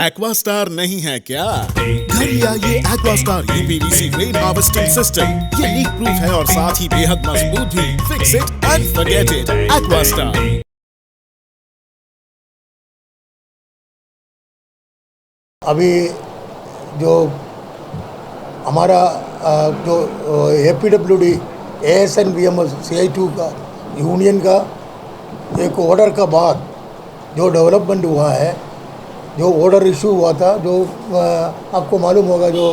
Aquastar नहीं है क्या? घर लिया ये Aquastar UPVC rain harvesting system. ये लीक प्रूफ है और साथ ही बेहद मजबूत भी। Fix it and forget it. Aquastar. अभी जो हमारा जो APWD ASNVMS CI2 का यूनियन का एक ऑर्डर का बाद जो डेवलपमेंट हुआ है, जो ऑर्डर इशू हुआ था, जो आपको मालूम होगा, जो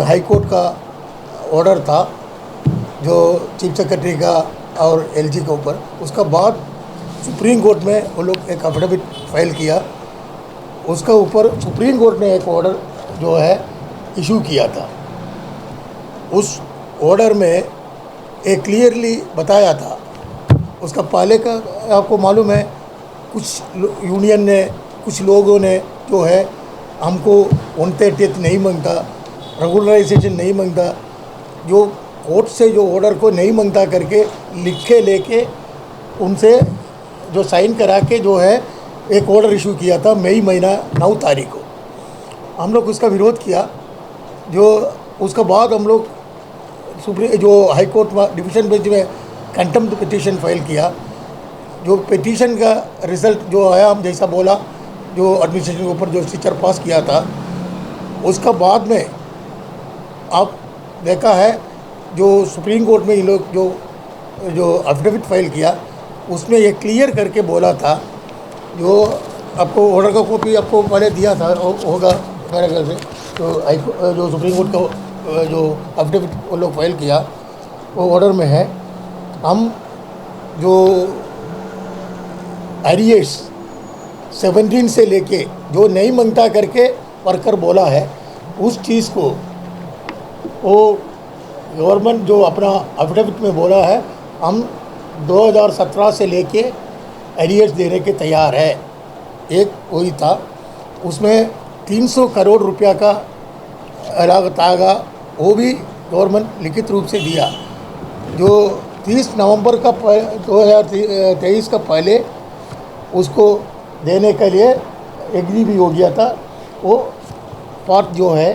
हाई कोर्ट का ऑर्डर था जो चीफ सेक्रेटरी का और LG के ऊपर, उसका बाद सुप्रीम कोर्ट में वो लोग एक एफिडेविट फाइल किया। उसका ऊपर सुप्रीम कोर्ट ने एक ऑर्डर जो है इशू किया था। उस ऑर्डर में एक क्लियरली बताया था, उसका पहले का आपको मालूम है, कुछ यूनियन ने, कुछ लोगों ने जो है हमको 130 नहीं मांगता, रेगुलराइजेशन नहीं मांगता, जो कोर्ट से जो ऑर्डर को नहीं मांगता करके लिख के लेके उनसे जो साइन करा के जो है एक ऑर्डर इशू किया था मई महीना 9 तारीख को। हम लोग उसका विरोध किया। जो उसका बाद हम लोग जो हाई कोर्ट डिवीज़न बेंच में कंटेम्प्ट पिटीशन फाइल किया। जो पिटीशन का रिज़ल्ट जो आया, हम जैसा बोला, जो एडमिनिस्ट्रेशन के ऊपर जो स्टिचर पास किया था, उसका बाद में आप देखा है जो सुप्रीम कोर्ट में ये लोग जो एफिडेविट फाइल किया, उसमें ये क्लियर करके बोला था, जो आपको ऑर्डर का कॉपी आपको पहले दिया था होगा मेरे ख्याल से, तो जो सुप्रीम कोर्ट का जो एफिडेविट वो लोग फाइल किया, वो ऑर्डर में है। हम जो एरियर्स 17 से लेके जो नहीं मांगता करके वर्कर बोला है, उस चीज़ को वो गवर्नमेंट जो अपना एफिडेविट में बोला है, हम 2017 से लेके एरियर्स देने के तैयार है। एक वही था, उसमें 300 करोड़ रुपया का लागत आएगा, वो भी गवर्नमेंट लिखित रूप से दिया। जो 30 नवंबर का 2023 का पहले उसको देने के लिए एग्री भी हो गया था। वो पार्ट जो है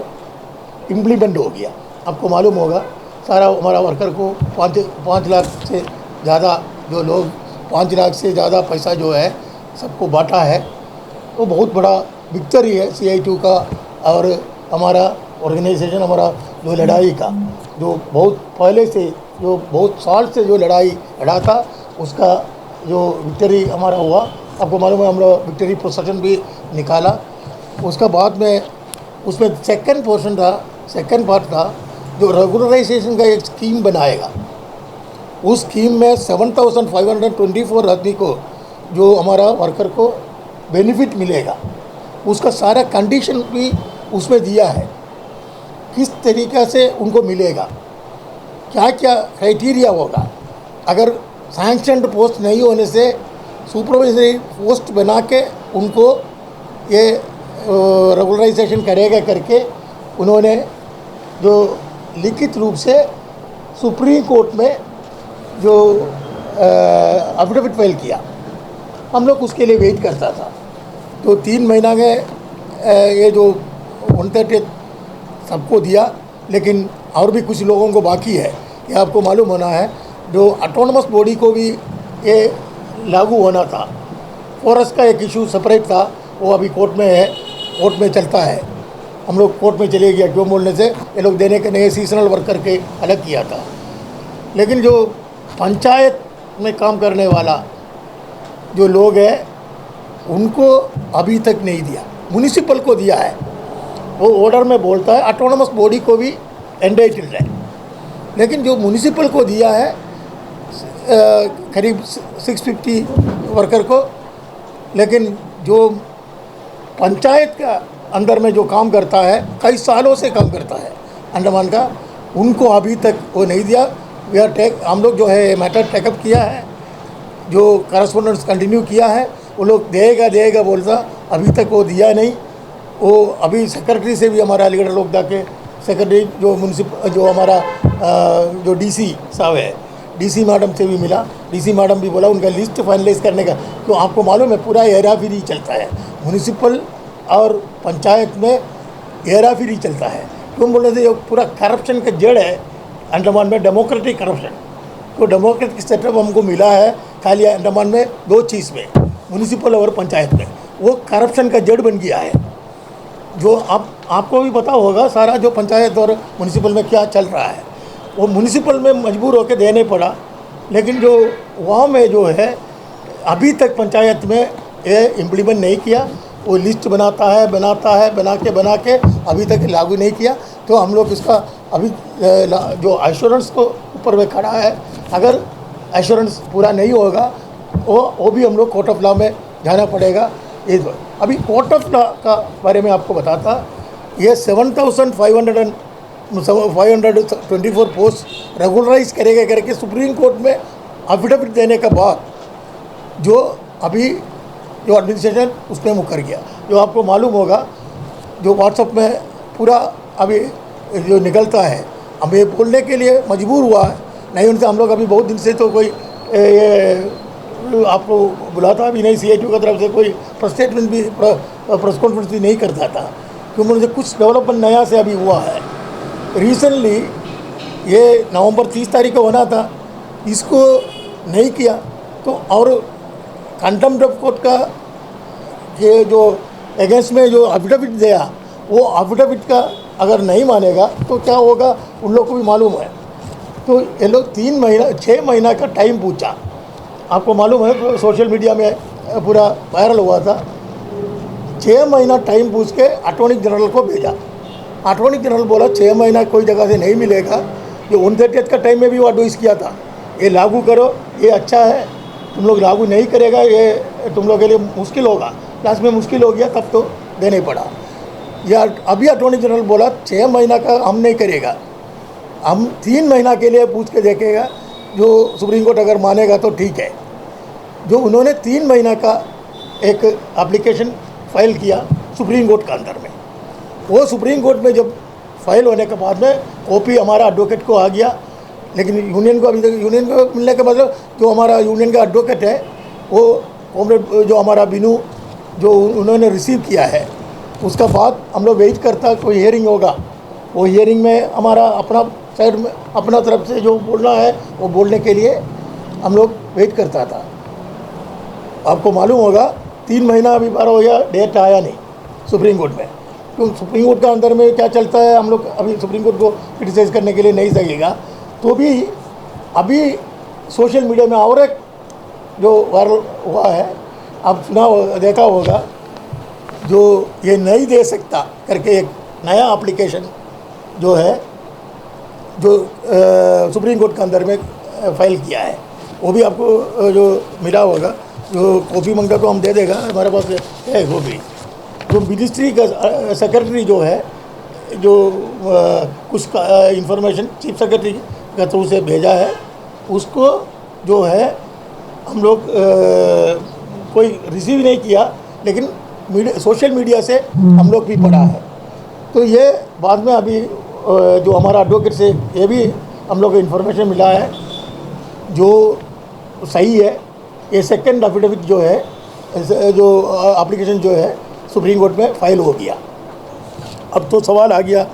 इम्प्लीमेंट हो गया। आपको मालूम होगा, सारा हमारा वर्कर को 5 लाख से ज़्यादा, जो लोग 5 लाख से ज़्यादा पैसा जो है सबको बांटा है। वो बहुत बड़ा विक्टरी है CI2 का और हमारा ऑर्गेनाइजेशन, हमारा जो लड़ाई का, जो बहुत पहले से, जो बहुत साल से जो लड़ाई लड़ा था, उसका जो विक्टरी हमारा हुआ। आपको मालूम है, हम लोग विक्टरी प्रोसेशन भी निकाला। उसका बाद में उसमें सेकंड पोर्शन था, सेकंड पार्ट था, जो रेगुलराइजेशन का एक स्कीम बनाएगा। उस स्कीम में 7,524 आदमी को, जो हमारा वर्कर को बेनिफिट मिलेगा, उसका सारा कंडीशन भी उसमें दिया है, किस तरीक़ा से उनको मिलेगा, क्या क्या क्राइटेरिया होगा। अगर सैंक्शनड पोस्ट नहीं होने से सुपरवाइजरी पोस्ट बना के उनको ये रेगुलराइजेशन करेगा करके उन्होंने जो लिखित रूप से सुप्रीम कोर्ट में जो एफिडेविट फाइल किया, हम लोग उसके लिए वेट करता था। तो 3 महीना में ये जो 130 सबको दिया, लेकिन और भी कुछ लोगों को बाकी है। ये आपको मालूम होना है, जो ऑटोनमस बॉडी को भी ये लागू होना था। फॉरेस्ट का एक इशू सेपरेट था, वो अभी कोर्ट में है, कोर्ट में चलता है। हम लोग कोर्ट में चले गया, क्यों बोलने से ये लोग देने के नए सीजनल वर्कर के अलग किया था। लेकिन जो पंचायत में काम करने वाला जो लोग हैं, उनको अभी तक नहीं दिया, म्यूनिसिपल को दिया है। वो ऑर्डर में बोलता है ऑटोनमस बॉडी को भी एंटाइटल्ड है, लेकिन जो म्यूनिसिपल को दिया है करीब 650 वर्कर को, लेकिन जो पंचायत का अंदर में जो काम करता है, कई सालों से काम करता है अंडमान का, उनको अभी तक वो नहीं दिया। हम लोग जो है मैटर टेकअप किया है, जो करस्पॉन्डेंस कंटिन्यू किया है, वो लोग देगा बोलता, अभी तक वो दिया नहीं। वो अभी सेक्रेटरी से भी, हमारा अलीगढ़ लोकदा के सेक्रेटरी जो हमारा जो DC साहब है, DC मैडम से भी मिला। DC मैडम भी बोला उनका लिस्ट फाइनलाइज करने का, तो आपको मालूम है पूरा हेरा फेरी चलता है। म्यूनिसिपल और पंचायत में हेरा फेरी चलता है। क्यों बोलने से ये पूरा करप्शन का जड़ है अंडमान में, डेमोक्रेटिक करप्शन। तो डेमोक्रेटिक सेटअप हमको मिला है खाली अंडमान में दो चीज़ में, म्यूनिसिपल और पंचायत में, वो करप्शन का जड़ बन गया है। जो आपको भी पता होगा सारा जो पंचायत और म्यूनिसिपल में क्या चल रहा है, वो म्यूनिसिपल में मजबूर होकर देने पड़ा, लेकिन जो वहाँ में जो है अभी तक पंचायत में ये इम्प्लीमेंट नहीं किया। वो लिस्ट बना के अभी तक लागू नहीं किया। तो हम लोग इसका अभी जो एश्योरेंस को ऊपर में खड़ा है, अगर एश्योरेंस पूरा नहीं होगा वो भी हम लोग कोर्ट ऑफ लॉ में जाना पड़ेगा। ये अभी कोर्ट ऑफ लॉ का बारे में आपको बताता, ये 7,524 पोस्ट रेगुलराइज करेगा करके सुप्रीम कोर्ट में एफिडेविट देने के बाद जो अभी जो एडमिनिस्ट्रेशन उसमें मुकर गया। जो आपको मालूम होगा जो व्हाट्सएप में पूरा अभी जो निकलता है, हम ये बोलने के लिए मजबूर हुआ है, नहीं उनसे हम लोग अभी बहुत दिन से तो कोई ये आपको बुलाता भी नहीं, CITU की तरफ से कोई प्रेस स्टेटमेंट भी प्रेस कॉन्फ्रेंस भी नहीं करता था, क्योंकि उनसे कुछ डेवलपमेंट नया से अभी हुआ है। रिसेंटली ये नवंबर 30 तारीख को होना था, इसको नहीं किया तो और कंटेम्प्ट ऑफ कोर्ट का ये जो अगेंस्ट में जो एफिडेविट दिया, वो एफिडेविट का अगर नहीं मानेगा तो क्या होगा उन लोग को भी मालूम है। तो ये लोग 6 महीना का टाइम पूछा। आपको मालूम है सोशल मीडिया में पूरा वायरल हुआ था। 6 महीना टाइम पूछ के अटॉर्नी जनरल को भेजा। अटॉर्नी जनरल बोला 6 महीना कोई जगह से नहीं मिलेगा। जो 29 का टाइम में भी वो एडवाइस किया था, ये लागू करो, ये अच्छा है, तुम लोग लागू नहीं करेगा ये तुम लोग के लिए मुश्किल होगा। लास्ट में मुश्किल हो गया तब तो देने पड़ा। या अभी अटॉर्नी जनरल बोला 6 महीना का हम नहीं करेगा, हम 3 महीना के लिए पूछ के देखेगा, जो सुप्रीम कोर्ट अगर मानेगा तो ठीक है। जो उन्होंने 3 महीना का एक एप्लीकेशन फाइल किया सुप्रीम कोर्ट के अंदर में, वो सुप्रीम कोर्ट में जब फाइल होने के बाद में कॉपी हमारा एडवोकेट को आ गया, लेकिन यूनियन को अभी तक यूनियन को मिलने का मतलब जो हमारा यूनियन का एडवोकेट है वो कॉमरेड जो हमारा बिनू जो उन्होंने रिसीव किया है, उसका बाद हम लोग वेट करता कोई हियरिंग होगा। वो हियरिंग में हमारा अपना साइड में अपना तरफ से जो बोलना है वो बोलने के लिए हम लोग वेट करता था। आपको मालूम होगा 3 महीना अभी बार हो गया, डेट आया नहीं सुप्रीम कोर्ट में। तो सुप्रीम कोर्ट का अंदर में क्या चलता है हम लोग अभी सुप्रीम कोर्ट को क्रिटिसाइज़ करने के लिए नहीं सकेगा। तो भी अभी सोशल मीडिया में और एक जो वायरल हुआ है, आप देखा होगा, जो ये नहीं दे सकता करके एक नया एप्लीकेशन जो है जो सुप्रीम कोर्ट के अंदर में फाइल किया है, वो भी आपको जो मिला होगा। जो कॉपी मांगता तो हम दे देगा, हमारे पास है कॉपी। जो मिनिस्ट्री का सेक्रेटरी जो है, जो कुछ इंफॉर्मेशन चीफ सेक्रेटरी के थ्रू से भेजा है, उसको जो है हम लोग कोई रिसीव नहीं किया, लेकिन सोशल मीडिया से हम लोग भी पढ़ा है। तो ये बाद में अभी जो हमारा एडवोकेट से ये भी हम लोग को इन्फॉर्मेशन मिला है जो सही है। ये सेकंड एफिडेविट जो है, जो एप्लीकेशन जो है सुप्रीम कोर्ट में फाइल हो गया। अब तो सवाल आ गया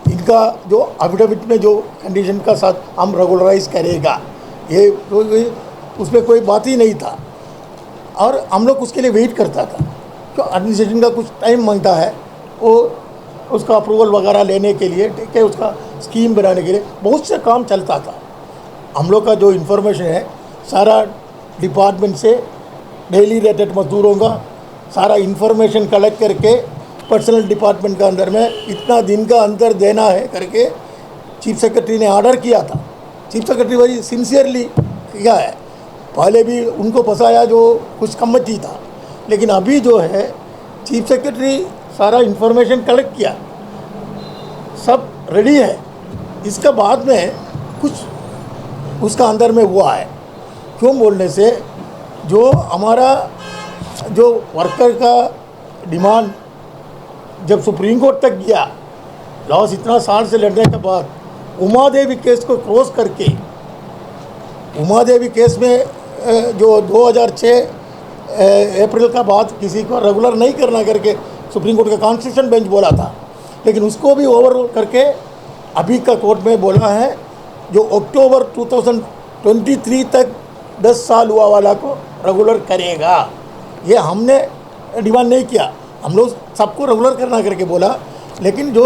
इनका जो एफिडेविट में जो कंडीशन का साथ हम रेगुलराइज करेगा, ये तो उसमें कोई बात ही नहीं था और हम लोग उसके लिए वेट करता था। तो एडमिनिस्ट्रेशन का कुछ टाइम मांगता है, वो उसका अप्रूवल वगैरह लेने के लिए, ठीक है, उसका स्कीम बनाने के लिए बहुत से काम चलता था। हम लोग का जो इन्फॉर्मेशन है सारा डिपार्टमेंट से डेली रेटेड मजदूरों का सारा इन्फॉर्मेशन कलेक्ट करके पर्सनल डिपार्टमेंट के अंदर में इतना दिन का अंदर देना है करके चीफ सेक्रेटरी ने ऑर्डर किया था। चीफ सेक्रेटरी बड़ी सिंसियरली किया है, पहले भी उनको फंसाया जो कुछ कमिटी था, लेकिन अभी जो है चीफ सेक्रेटरी सारा इन्फॉर्मेशन कलेक्ट किया, सब रेडी है। इसका बाद में कुछ उसका अंदर में हुआ है। क्यों बोलने से जो हमारा जो वर्कर का डिमांड जब सुप्रीम कोर्ट तक गया, लॉस इतना साल से लड़ने के बाद उमा देवी केस को क्रॉस करके, उमा देवी केस में जो 2006 अप्रैल का बाद किसी को रेगुलर नहीं करना करके सुप्रीम कोर्ट का कॉन्स्टिट्यूशन बेंच बोला था, लेकिन उसको भी ओवर करके अभी का कोर्ट में बोला है जो अक्टूबर 2023 तक 10 साल हुआ वाला को रेगुलर करेगा। ये हमने डिमांड नहीं किया, हम लोग सबको रेगुलर करना करके बोला, लेकिन जो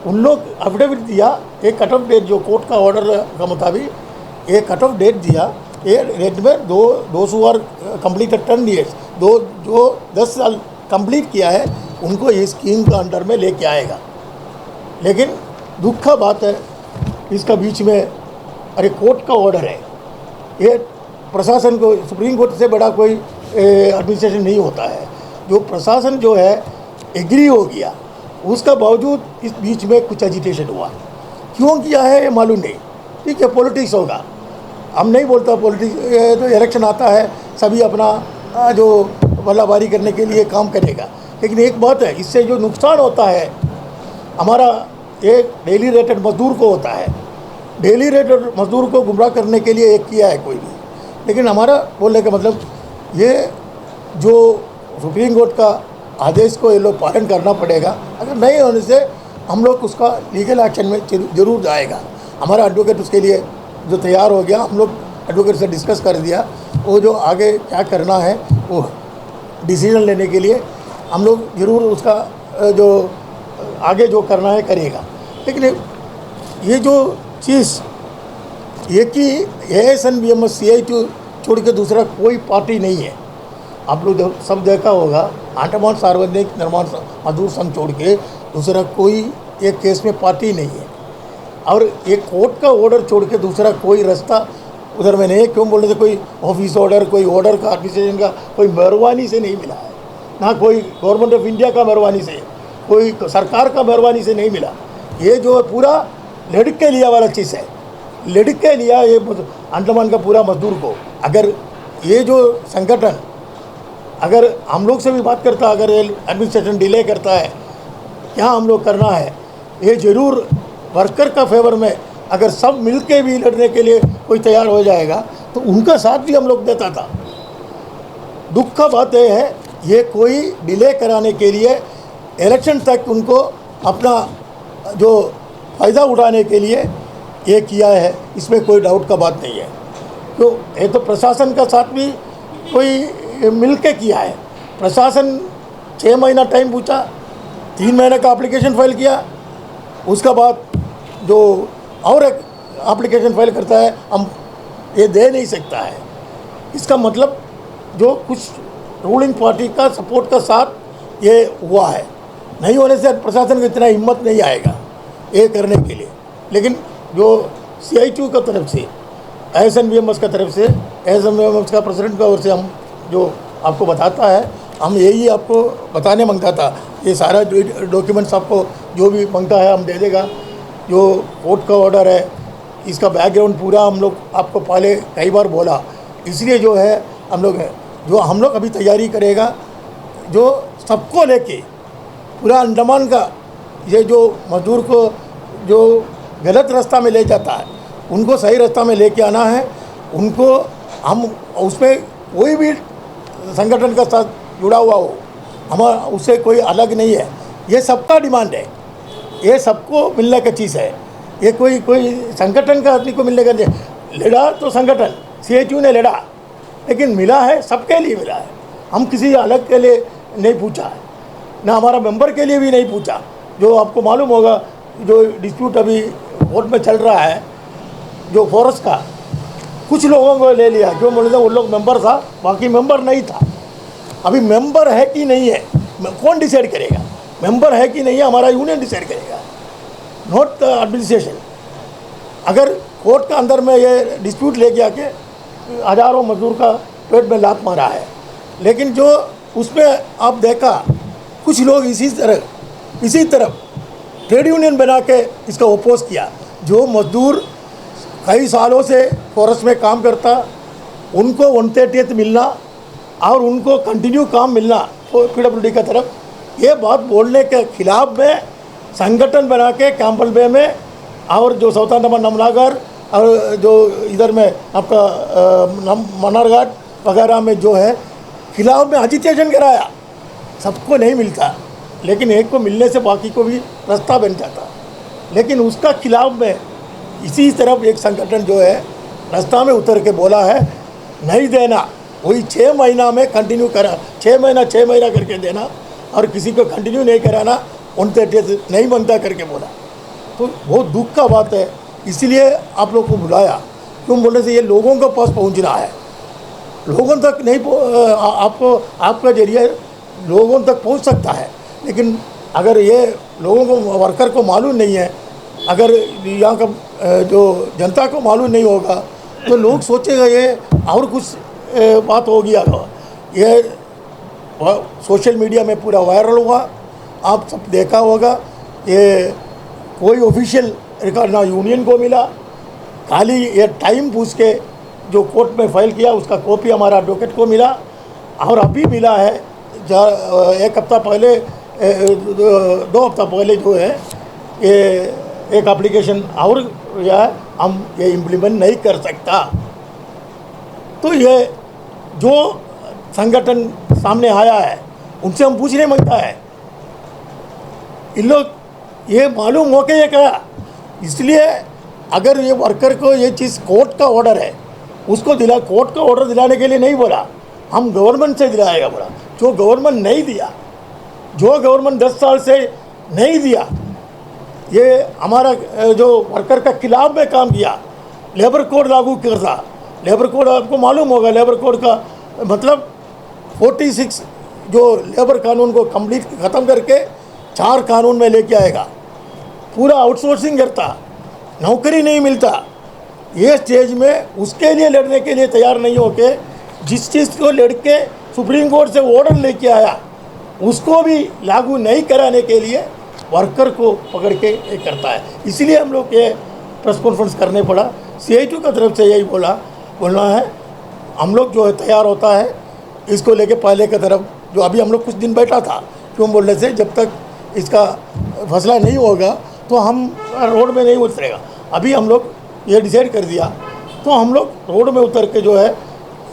उन लोग एफिडेविट दिया एक कट ऑफ डेट जो कोर्ट का ऑर्डर का मुताबिक एक कट ऑफ डेट दिया, ये डेट में दो आर कंप्लीट 10 ईयर्स, जो 10 साल कंप्लीट किया है उनको ये स्कीम का अंडर में लेके आएगा। लेकिन दुख का बात है इसका बीच में, अरे कोर्ट का ऑर्डर है, ये प्रशासन को सुप्रीम कोर्ट से बड़ा कोई एडमिनिस्ट्रेशन नहीं होता है। जो प्रशासन जो है एग्री हो गया, उसका बावजूद इस बीच में कुछ एजिटेशन हुआ, क्यों किया है ये मालूम नहीं। ठीक है, पॉलिटिक्स होगा, हम नहीं बोलता पॉलिटिक्स, तो इलेक्शन आता है सभी अपना जो बल्लाबारी करने के लिए काम करेगा, लेकिन एक बात है इससे जो नुकसान होता है हमारा एक डेली रेटेड मजदूर को होता है। डेली रेटेड मजदूर को गुमराह करने के लिए एक किया है कोई भी, लेकिन हमारा बोलने का मतलब ये जो सुप्रीम कोर्ट का आदेश को ये लोग पालन करना पड़ेगा। अगर नहीं होने से हम लोग उसका लीगल एक्शन में ज़रूर जाएगा। हमारा एडवोकेट उसके लिए जो तैयार हो गया, हम लोग एडवोकेट से डिस्कस कर दिया, वो जो आगे क्या करना है वो डिसीजन लेने के लिए हम लोग ज़रूर उसका जो आगे जो करना है करेगा। लेकिन ये जो चीज़ ये कि ASNBMS CITU छोड़ के दूसरा कोई पार्टी नहीं है। आप लोग सब देखा होगा, अंडमान सार्वजनिक निर्माण मजदूर संघ छोड़ के दूसरा कोई एक केस में पार्टी नहीं है, और एक कोर्ट का ऑर्डर छोड़ के दूसरा कोई रास्ता उधर में नहीं है। क्यों बोलने से कोई ऑफिस ऑर्डर, कोई ऑर्डर का एडमिनिस्ट्रेशन का कोई मेहरबानी से नहीं मिला है, ना कोई गवर्नमेंट ऑफ इंडिया का मेहरबानी से, कोई सरकार का मेहरबानी से नहीं मिला। ये जो पूरा लड़के लिया वाला चीज़ है, लड़के लिया ये अंडमान का पूरा मजदूर को। अगर ये जो संगठन अगर हम लोग से भी बात करता, अगर एडमिनिस्ट्रेशन डिले करता है, क्या हम लोग करना है, ये ज़रूर वर्कर का फेवर में अगर सब मिल के भी लड़ने के लिए कोई तैयार हो जाएगा तो उनका साथ भी हम लोग देता था। दुख का बात यह है ये कोई डिले कराने के लिए इलेक्शन तक उनको अपना जो फ़ायदा उठाने के लिए ये किया है, इसमें कोई डाउट का बात नहीं है। तो ये तो प्रशासन का साथ भी कोई मिल के किया है। प्रशासन 6 महीना टाइम पूछा, 3 महीने का एप्लीकेशन फाइल किया, उसका बाद जो और एक एप्लीकेशन फाइल करता है हम ये दे नहीं सकता है। इसका मतलब जो कुछ रूलिंग पार्टी का सपोर्ट का साथ ये हुआ है, नहीं होने से प्रशासन को इतना हिम्मत नहीं आएगा ये करने के लिए। लेकिन जो CITU का तरफ से, ASNBMS का तरफ से, ASNBMS का प्रेसिडेंट की ओर से हम जो आपको बताता है, हम यही आपको बताने मांगता था। ये सारा जो डॉक्यूमेंट्स आपको जो भी मांगता है हम दे देगा। जो कोर्ट का ऑर्डर है इसका बैकग्राउंड पूरा हम लोग आपको पहले कई बार बोला, इसलिए जो है हम लोग अभी तैयारी करेगा जो सबको लेके पूरा अंडमान का ये जो मजदूर को जो गलत रास्ता में ले जाता है उनको सही रास्ता में लेके आना है। उनको हम उसमें कोई भी संगठन का साथ जुड़ा हुआ हो, हमारा उससे कोई अलग नहीं है। ये सबका डिमांड है, ये सबको मिलने का चीज़ है। ये कोई संगठन का आदमी को मिलने का नहीं। लड़ा तो संगठन CITU ने लड़ा, लेकिन मिला है सबके लिए मिला है। हम किसी अलग के लिए नहीं पूछा है, ना हमारा मेंबर के लिए भी नहीं पूछा। जो आपको मालूम होगा जो डिस्प्यूट अभी कोर्ट में चल रहा है जो फॉरेस्ट का, कुछ लोगों को ले लिया, क्यों बोले वो लोग मेंबर था, बाकी मेंबर नहीं था। अभी मेंबर है कि नहीं है कौन डिसाइड करेगा? मेंबर है कि नहीं है हमारा यूनियन डिसाइड करेगा, नॉट द एडमिनिस्ट्रेशन। अगर कोर्ट का अंदर में ये डिस्प्यूट लेके आके हज़ारों मजदूर का पेट में लात मारा है, लेकिन जो उसमें आप देखा कुछ लोग इसी तरफ ट्रेड यूनियन बना के इसका ओपोज किया। जो मजदूर कई सालों से फॉरेस्ट में काम करता उनको 1/30 मिलना और उनको कंटिन्यू काम मिलना PWD का तरफ, ये बात बोलने के खिलाफ में संगठन बना के कैंपल बे में और जो साउथ अंडमान नमनागर और जो इधर में आपका मन्नारघाट वगैरह में जो है खिलाफ में एजिटेशन कराया। सबको नहीं मिलता, लेकिन एक को मिलने से बाकी को भी रास्ता बन जाता। लेकिन उसका खिलाफ में इसी तरफ एक संगठन जो है रास्ता में उतर के बोला है नहीं देना, वही 6 महीना में कंटिन्यू करा, 6 महीना करके देना और किसी को कंटिन्यू नहीं कराना, 130 नहीं बनता करके बोला। तो बहुत दुख का बात है, इसीलिए आप लोग को बुलाया। क्यों बोलने से ये लोगों के पास पहुंचना है, लोगों तक नहीं आपको आपका जरिए लोगों तक पहुंच सकता है। लेकिन अगर ये लोगों को वर्कर को मालूम नहीं है, अगर यहाँ का जो जनता को मालूम नहीं होगा तो लोग सोचेगा ये और कुछ बात हो गया। ये सोशल मीडिया में पूरा वायरल हुआ, आप सब देखा होगा। ये कोई ऑफिशियल रिकॉर्ड ना यूनियन को मिला, खाली ये टाइम पूछ के जो कोर्ट में फाइल किया उसका कॉपी हमारा एडवोकेट को मिला, और अभी मिला है 1 हफ्ता पहले 2 हफ्ता पहले जो है ये एक एप्लीकेशन और हम ये इम्प्लीमेंट नहीं कर सकता। तो ये जो संगठन सामने आया है उनसे हम पूछने मांगता है, इन लोग ये मालूम हो के ये कहा। इसलिए अगर ये वर्कर को ये चीज़ कोर्ट का ऑर्डर है उसको कोर्ट का ऑर्डर दिलाने के लिए नहीं बोला, हम गवर्नमेंट से दिलाएगा बोला। जो गवर्नमेंट नहीं दिया, जो गवर्नमेंट 10 साल से नहीं दिया, ये हमारा जो वर्कर का खिलाफ में काम किया, लेबर कोड लागू करता। लेबर कोड आपको मालूम होगा, लेबर कोड का मतलब 46 जो लेबर कानून को कंप्लीट ख़त्म करके 4 कानून में लेके आएगा। पूरा आउटसोर्सिंग करता, नौकरी नहीं मिलता। ये स्टेज में उसके लिए लड़ने के लिए तैयार नहीं होके जिस चीज़ को लड़के सुप्रीम कोर्ट से ऑर्डर लेके आया उसको भी लागू नहीं कराने के लिए वर्कर को पकड़ के ये करता है। इसलिए हम लोग ये प्रेस कॉन्फ्रेंस करने पड़ा। CITU की तरफ से यही बोलना है, हम लोग जो है तैयार होता है इसको लेके पहले की तरफ जो अभी हम लोग कुछ दिन बैठा था, क्यों बोलने से जब तक इसका फैसला नहीं होगा तो हम रोड में नहीं उतरेगा। अभी हम लोग ये डिसाइड कर दिया तो हम लोग रोड में उतर के जो है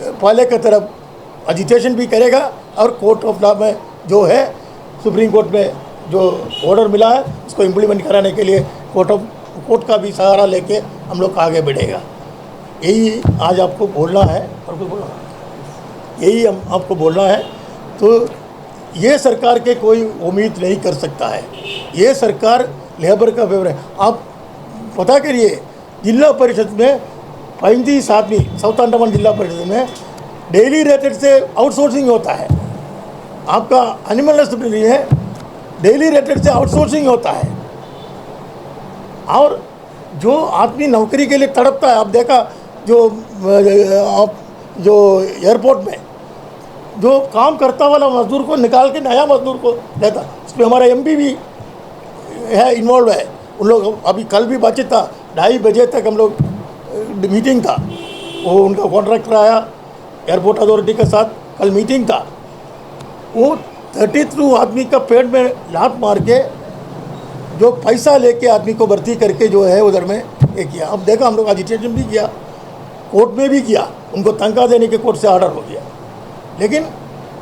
पहले की तरफ एजिटेशन भी करेगा, और कोर्ट ऑफ लॉ में जो है सुप्रीम कोर्ट में जो ऑर्डर मिला है उसको इम्प्लीमेंट कराने के लिए कोर्ट का भी सहारा लेके हम लोग आगे बढ़ेगा। यही आज आपको बोलना है, और कुछ बोलना यही हम आपको बोलना है। तो ये सरकार के कोई उम्मीद नहीं कर सकता है, ये सरकार लेबर का फेवर है। आप पता करिए, जिला परिषद में 35 आदमी, साउथ अंडमान जिला परिषद में डेली रेटेड से आउटसोर्सिंग होता है। आपका एनिमल हस्बेंड्री है, डेली रेटेड से आउटसोर्सिंग होता है। और जो आदमी नौकरी के लिए तड़पता है, आप देखा जो एयरपोर्ट में जो काम करता वाला मजदूर को निकाल के नया मजदूर को देता, उसमें हमारा MP भी है, इन्वॉल्व है। उन लोग अभी कल भी बातचीत था, 2:30 बजे तक हम लोग मीटिंग था, वो उनका कॉन्ट्रैक्टर आया एयरपोर्ट अथॉरिटी के साथ, कल मीटिंग था। वो 32 आदमी का पेट में लात मार के जो पैसा लेके आदमी को भर्ती करके जो है उधर में ये किया। अब देखा हम लोग एजिटेशन भी किया, कोर्ट में भी किया, उनको तनख्वाह देने के कोर्ट से ऑर्डर हो गया, लेकिन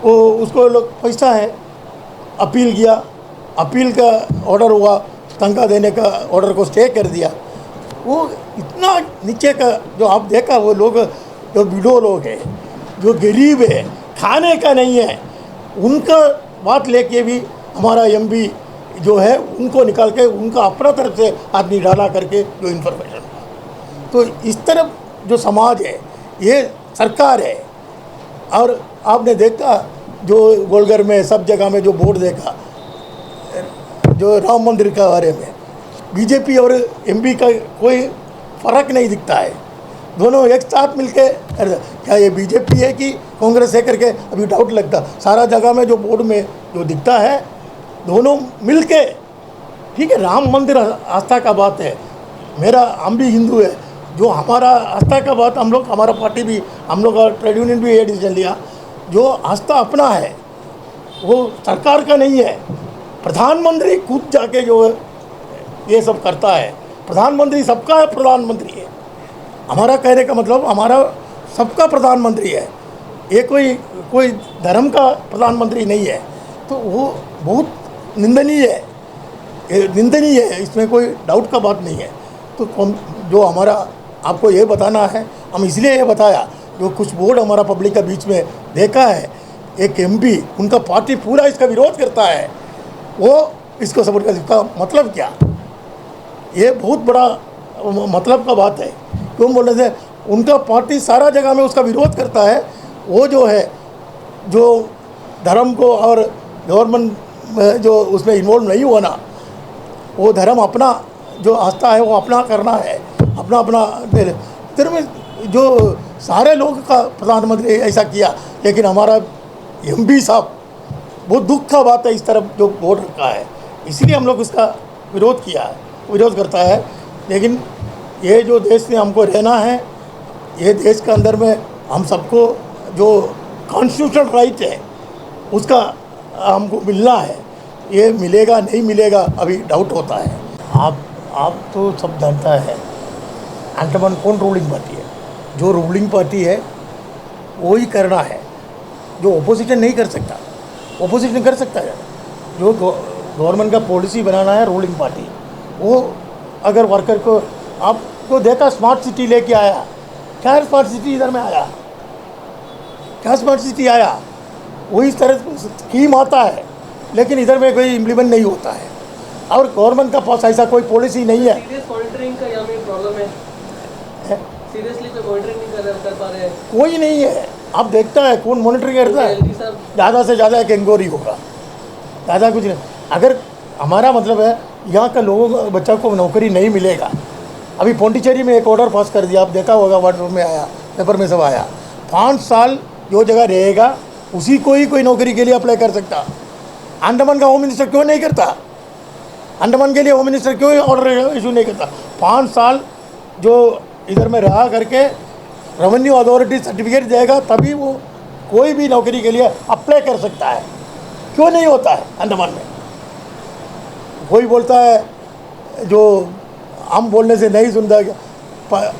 वो उसको लोग पैसा है, अपील किया, अपील का ऑर्डर हुआ, तनख्वाह देने का ऑर्डर को स्टे कर दिया। वो इतना नीचे का जो आप देखा, वो लोग जो विडो लोग हैं, जो गरीब है, खाने का नहीं है, उनका बात लेके भी हमारा MP जो है उनको निकाल के उनका अपना तरफ से आदमी डाला करके जो इन्फॉर्मेशन। तो इस तरफ जो समाज है, ये सरकार है। और आपने देखा जो गोलघर में सब जगह में जो बोर्ड देखा जो राम मंदिर के बारे में, BJP और MP का कोई फ़र्क नहीं दिखता है, दोनों एक साथ मिलके। क्या ये BJP है कि कांग्रेस है करके अभी डाउट लगता। सारा जगह में जो बोर्ड में जो दिखता है दोनों मिलके, ठीक है। राम मंदिर आस्था का बात है, हम भी हिंदू है, जो हमारा आस्था का बात हम लोग, हमारा पार्टी भी, हम लोग का ट्रेड यूनियन भी ये डिसीजन लिया, जो आस्था अपना है वो सरकार का नहीं है। प्रधानमंत्री खुद जाके जो है ये सब करता है। प्रधानमंत्री सबका है, प्रधानमंत्री है। हमारा कहने का मतलब हमारा सबका प्रधानमंत्री है, ये कोई धर्म का प्रधानमंत्री नहीं है। तो वो बहुत निंदनीय है, निंदनीय है, इसमें कोई डाउट का बात नहीं है। तो जो हमारा आपको ये बताना है, हम इसलिए ये बताया, जो कुछ बोर्ड हमारा पब्लिक के बीच में देखा है, एक एमपी उनका पार्टी पूरा इसका विरोध करता है, वो इसको सपोर्ट करता है। इसका मतलब क्या? ये बहुत बड़ा मतलब का बात है। क्यों बोल रहे थे? उनका पार्टी सारा जगह में उसका विरोध करता है। वो जो है, जो धर्म को और गवर्नमेंट जो उसमें इन्वॉल्व नहीं होना, वो धर्म अपना जो आस्था है वो अपना करना है, अपना अपना फिर में जो सारे लोग का प्रधानमंत्री ऐसा किया, लेकिन हमारा एमपी साहब, बहुत दुख का बात है इस तरफ जो वोट रखा है, इसलिए हम लोग उसका विरोध किया है, विरोध करता है। लेकिन ये जो देश में हमको रहना है, ये देश के अंदर में हम सबको जो कॉन्स्टिट्यूशनल राइट है उसका हमको मिलना है। ये मिलेगा नहीं मिलेगा अभी डाउट होता है। आप तो सब जानता है अंडमान कौन रूलिंग पार्टी है। जो रूलिंग पार्टी है वो ही करना है, जो ओपोजिशन नहीं कर सकता। ओपोजिशन कर सकता है, जो गवर्नमेंट का पॉलिसी बनाना है रूलिंग पार्टी, वो अगर वर्कर को आपको देखा स्मार्ट सिटी लेके आया, क्या स्मार्ट सिटी इधर में आया, क्या स्मार्ट सिटी आया, वही तरह स्कीम आता है, लेकिन इधर में कोई इम्प्लीमेंट नहीं होता है। और गवर्नमेंट का पास ऐसा कोई पॉलिसी नहीं है। सीरियस मॉनिटरिंग का यहाँ में प्रॉब्लम है, सीरियसली कोई मॉनिटरिंग नहीं कर पा रहे हैं, कोई नहीं है। आप देखता है कौन मॉनिटरिंग करता है? ज़्यादा से ज़्यादा एक इंक्वायरी होगा, ज़्यादा कुछ नहीं। अगर हमारा मतलब है यहाँ का लोगों को, बच्चों को नौकरी नहीं मिलेगा। अभी पौंडीचेरी में एक ऑर्डर पास कर दिया, आप देखा होगा, व्हाट्सएप में आया, पेपर में सब आया, 5 साल जो जगह रहेगा उसी को ही कोई नौकरी के लिए अप्लाई कर सकता। अंडमान का होम मिनिस्टर क्यों नहीं करता? अंडमान के लिए होम मिनिस्टर क्यों ऑर्डर इशू नहीं करता? 5 साल जो इधर में रहा करके रेवेन्यू अथॉरिटी सर्टिफिकेट देगा, तभी वो कोई भी नौकरी के लिए अप्लाई कर सकता है। क्यों नहीं होता है अंडमान में? कोई बोलता है जो हम बोलने से नहीं सुनता।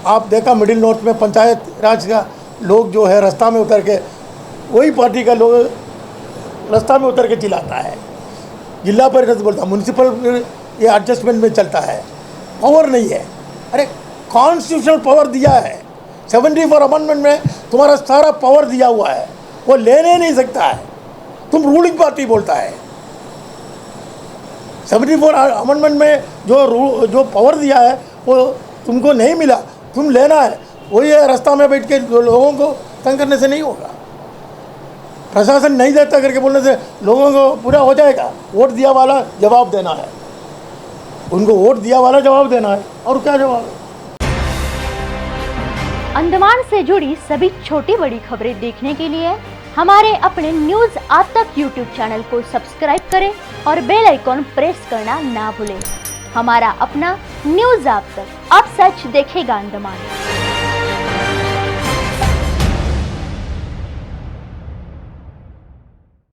आप देखा मिडिल नॉर्थ में पंचायत राज का लोग जो है रास्ता में उतर के, वही पार्टी का लोग रास्ता में उतर के चिल्लाता है। जिला परिषद बोलता, म्यूनसिपल ये एडजस्टमेंट में चलता है, पावर नहीं है। अरे कॉन्स्टिट्यूशनल पावर दिया है, 74 अमेंडमेंट में तुम्हारा सारा पावर दिया हुआ है, वो लेने नहीं सकता है। तुम रूलिंग पार्टी बोलता है। 74 अमेंडमेंट में जो पावर दिया है वो तुमको नहीं मिला, तुम लेना है। वही है, रास्ता में बैठ के लोगों को तंग करने से नहीं होगा। प्रशासन नहीं देता करके बोलने से लोगों को पूरा हो जाएगा। वोट दिया वाला जवाब देना है, उनको वोट दिया वाला जवाब देना है, और क्या जवाब है। अंडमान से जुड़ी सभी छोटी बड़ी खबरें देखने के लिए हमारे अपने न्यूज आज तक यूट्यूब चैनल को सब्सक्राइब करें और बेल आइकॉन प्रेस करना ना भूलें। हमारा अपना न्यूज आज तक, अब सच देखेगा अंडमान।